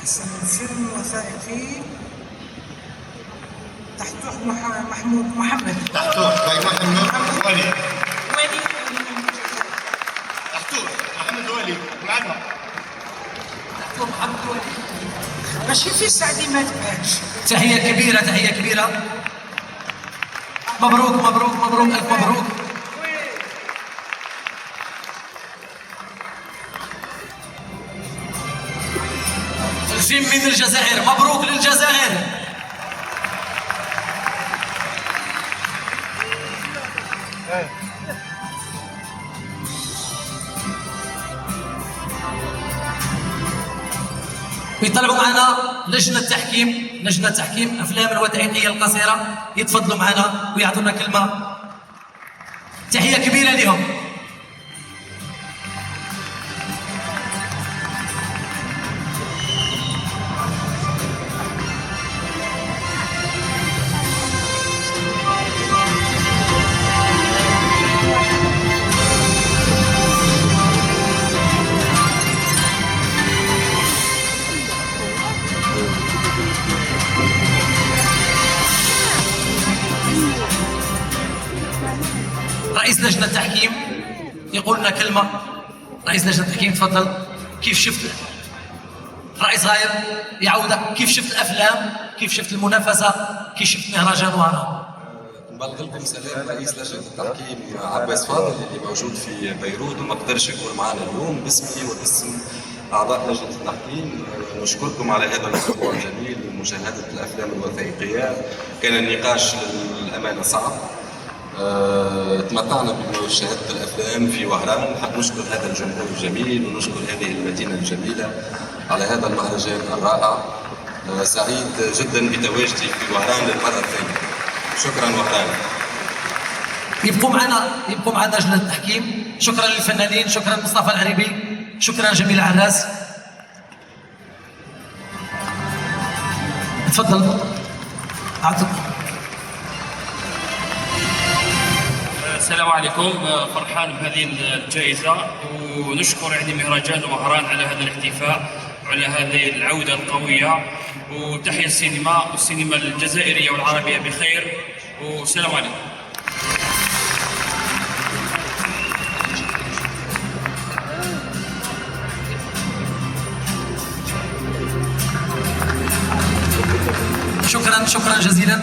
أحسن فيلم وثائقي تحتوح محمود محمد. تحتوح باي محمد ولي. ولي تحتوح محمد ولي معنا. تحتوح محمد ولي. ماشي في سعدي ما تبانش. تحية كبيرة، تحية كبيرة. مبروك مبروك مبروك، ألف مبروك. الفيلم من الجزائر، مبروك للجزائر. يطلعوا معنا لجنة تحكيم أفلام الوثائقية القصيرة، يتفضلوا معنا ويعطونا كلمة. تحية كبيرة لهم. رئيس لجنة التحكيم يقول لنا كلمة. رئيس لجنة التحكيم تفضل. كيف شفت رئيس غاير يعود، كيف شفت الأفلام، كيف شفت المنافسة، كيف شفت مهرجان وهران؟ نبلغ لكم سلام رئيس لجنة التحكيم عباس فاضل اللي موجود في بيروت وما قدرش يكون معنا اليوم. باسمي وباسم أعضاء لجنة التحكيم نشكركم على هذا الأسبوع الجميل من مشاهدة الأفلام الوثائقية. كان النقاش للأمانة صعب. تمتعنا بمشاهدة الأفلام في وهران. نحب نشكر هذا الجمهور الجميل ونشكر هذه المدينة الجميلة على هذا المهرجان الرائع. سعيد جدا بتواجدي في وهران للمرة الثانية. شكرا وهران. يبقوا معنا لجنة التحكيم. شكرا للفنانين، شكرا مصطفى العريبي، شكرا جميل عراس. تفضل أعطوا. السلام عليكم. فرحان بهذه الجائزة ونشكر يعني مهرجان وهران على هذا الاحتفاء وعلى هذه العودة القوية، وتحيا السينما والسينما الجزائرية والعربية بخير، والسلام عليكم. شكرا جزيلا.